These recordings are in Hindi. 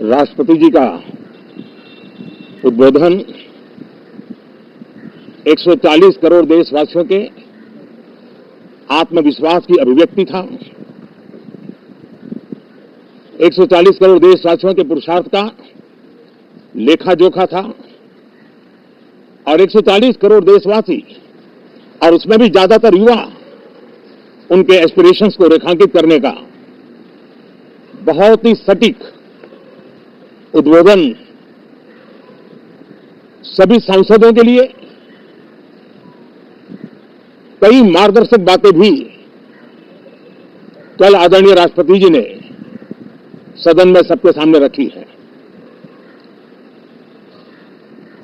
राष्ट्रपति जी का उद्बोधन 140 करोड़ देशवासियों के आत्मविश्वास की अभिव्यक्ति था। 140 करोड़ देशवासियों के पुरुषार्थ का लेखा जोखा था और 140 करोड़ देशवासी और उसमें भी ज्यादातर युवा उनके एस्पिरेशंस को रेखांकित करने का बहुत ही सटीक उद्बोधन सभी सांसदों के लिए कई मार्गदर्शक बातें भी कल आदरणीय राष्ट्रपति जी ने सदन में सबके सामने रखी है।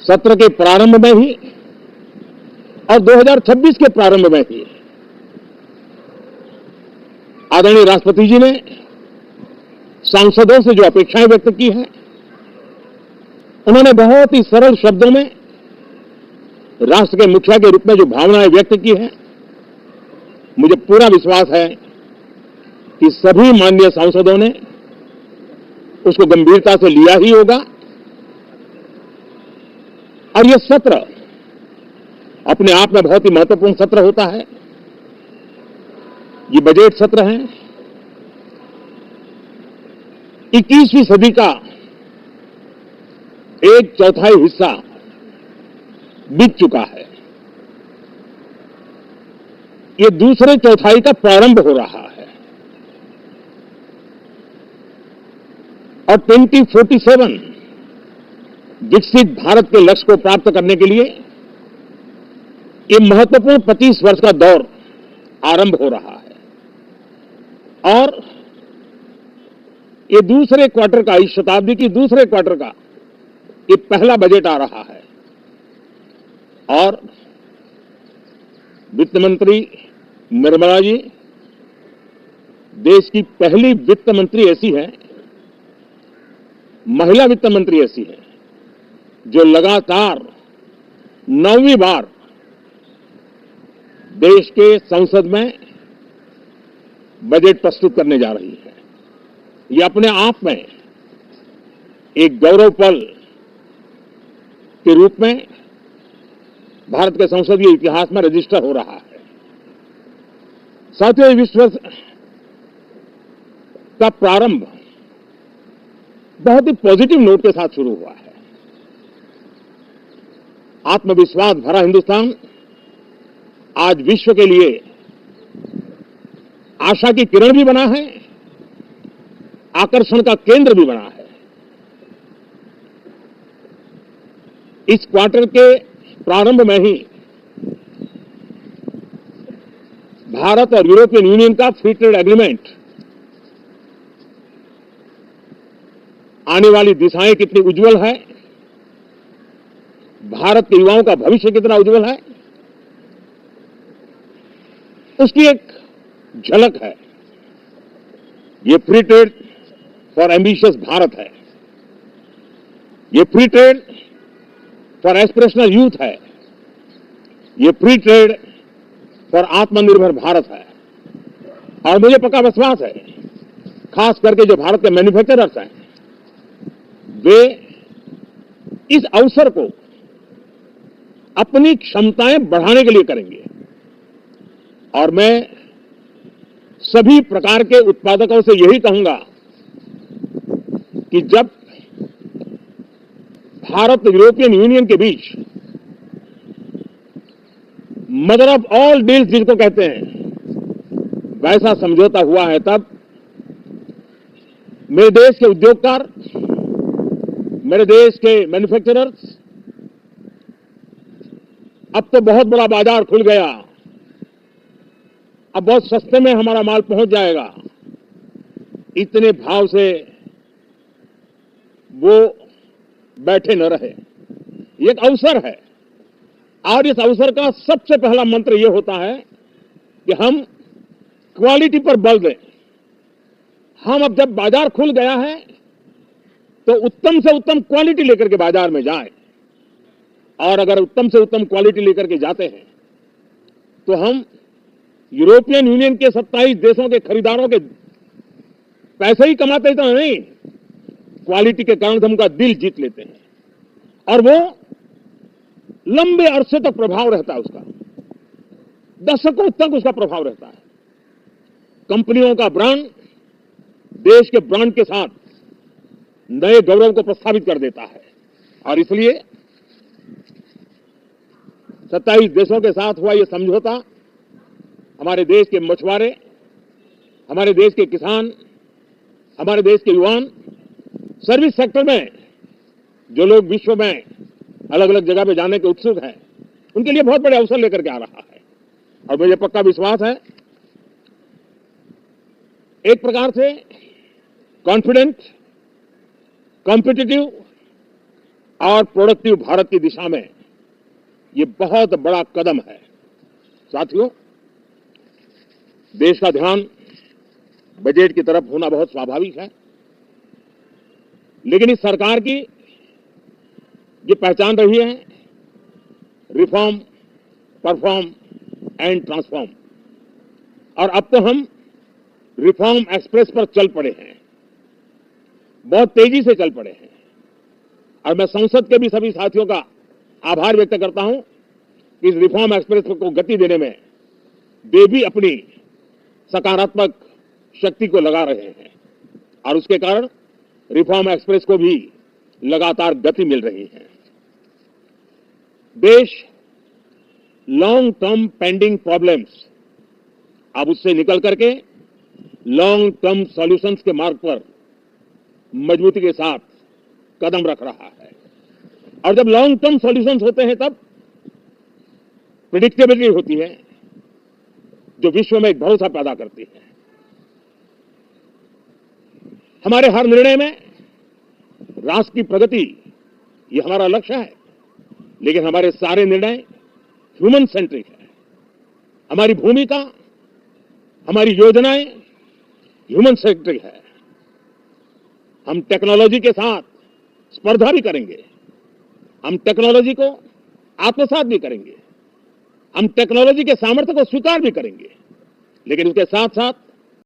सत्र के प्रारंभ में ही और 2026 के प्रारंभ में ही आदरणीय राष्ट्रपति जी ने सांसदों से जो अपेक्षाएं व्यक्त की हैं, उन्होंने बहुत ही सरल शब्दों में राष्ट्र के मुखिया के रूप में जो भावनाएं व्यक्त की हैं, मुझे पूरा विश्वास है कि सभी माननीय सांसदों ने उसको गंभीरता से लिया ही होगा और यह सत्र अपने आप में बहुत ही महत्वपूर्ण सत्र होता है। ये बजट सत्र है। 21वीं सदी का एक चौथाई हिस्सा बीत चुका है। ये दूसरे चौथाई का प्रारंभ हो रहा है और 2047 विकसित भारत के लक्ष्य को प्राप्त करने के लिए ये महत्वपूर्ण 25 वर्ष का दौर आरंभ हो रहा है और ये दूसरे क्वार्टर का, इस शताब्दी की दूसरे क्वार्टर का ये पहला बजट आ रहा है और वित्त मंत्री निर्मला जी देश की पहली वित्त मंत्री ऐसी है, महिला वित्त मंत्री ऐसी है जो लगातार 9वीं बार देश के संसद में बजट प्रस्तुत करने जा रही है। यह अपने आप में एक गौरव पल के रूप में भारत के संसदीय इतिहास में रजिस्टर हो रहा है। साथियों, विश्व का प्रारंभ बहुत ही पॉजिटिव नोट के साथ शुरू हुआ है। आत्मविश्वास भरा हिंदुस्तान आज विश्व के लिए आशा की किरण भी बना है, आकर्षण का केंद्र भी बना है। इस क्वार्टर के प्रारंभ में ही भारत और यूरोपियन यूनियन का फ्री ट्रेड एग्रीमेंट आने वाली दिशाएं कितनी उज्जवल है, भारत के युवाओं का भविष्य कितना उज्जवल है, उसकी एक झलक है। ये free trade for ambitious Bharat है, ये free trade for aspirational youth है, ये फ्री ट्रेड फॉर आत्मनिर्भर भारत है। और मुझे पक्का विश्वास है, खास करके जो भारत के मैन्युफैक्चरर्स हैं, वे इस अवसर को अपनी क्षमताएं बढ़ाने के लिए करेंगे और मैं सभी प्रकार के उत्पादकों से यही कहूंगा कि जब भारत यूरोपियन यूनियन के बीच मदर ऑफ ऑल डील्स जिनको कहते हैं वैसा समझौता हुआ है, तब मेरे देश के उद्योगकार, मेरे देश के मैन्युफैक्चरर्स, अब तो बहुत बड़ा बाजार खुल गया, अब बहुत सस्ते में हमारा माल पहुंच जाएगा, इतने भाव से वो बैठे न रहे। ये एक अवसर है और इस अवसर का सबसे पहला मंत्र ये होता है कि हम क्वालिटी पर बल दें। हम अब जब बाजार खुल गया है तो उत्तम से उत्तम क्वालिटी लेकर के बाजार में जाएं और अगर उत्तम से उत्तम क्वालिटी लेकर के जाते हैं तो हम यूरोपियन यूनियन के 27 देशों के खरीदारों के पैसे ही कमाते ही तो नहीं, क्वालिटी के कारण हम उनका दिल जीत लेते हैं और वो लंबे अरसे तक प्रभाव रहता है उसका, दशकों तक उसका प्रभाव रहता है। कंपनियों का ब्रांड देश के ब्रांड के साथ नए गौरव को प्रस्तावित कर देता है और इसलिए 27 देशों के साथ हुआ यह समझौता हमारे देश के मछुआरे, हमारे देश के किसान, हमारे देश के युवान, सर्विस सेक्टर में जो लोग विश्व में अलग अलग जगह पे जाने के उत्सुक हैं, उनके लिए बहुत बड़े अवसर लेकर के आ रहा है। और मुझे पक्का विश्वास है, एक प्रकार से कॉन्फिडेंट, कॉम्पिटिटिव और प्रोडक्टिव भारत की दिशा में ये बहुत बड़ा कदम है। साथियों, देश का ध्यान बजट की तरफ होना बहुत स्वाभाविक है, लेकिन इस सरकार की ये पहचान रही है रिफॉर्म, परफॉर्म एंड ट्रांसफॉर्म। और अब तो हम रिफॉर्म एक्सप्रेस पर चल पड़े हैं, बहुत तेजी से चल पड़े हैं। और मैं संसद के भी सभी साथियों का आभार व्यक्त करता हूं कि इस रिफॉर्म एक्सप्रेस को गति देने में वे भी अपनी सकारात्मक शक्ति को लगा रहे हैं और उसके कारण रिफॉर्म एक्सप्रेस को भी लगातार गति मिल रही है। देश लॉन्ग टर्म पेंडिंग प्रॉब्लम्स अब उससे निकल करके लॉन्ग टर्म सॉल्यूशंस के मार्ग पर मजबूती के साथ कदम रख रहा है। और जब लॉन्ग टर्म सॉल्यूशंस होते हैं तब प्रिडिक्टेबिलिटी होती है, जो विश्व में एक भरोसा पैदा करती है। हमारे हर निर्णय में राष्ट्र की प्रगति ये हमारा लक्ष्य है, लेकिन हमारे सारे निर्णय ह्यूमन सेंट्रिक है। हमारी भूमिका, हमारी योजनाएं ह्यूमन सेंट्रिक है। हम टेक्नोलॉजी के साथ स्पर्धा भी करेंगे, हम टेक्नोलॉजी को आत्मसात भी करेंगे, हम टेक्नोलॉजी के सामर्थ्य को स्वीकार भी करेंगे, लेकिन उसके साथ साथ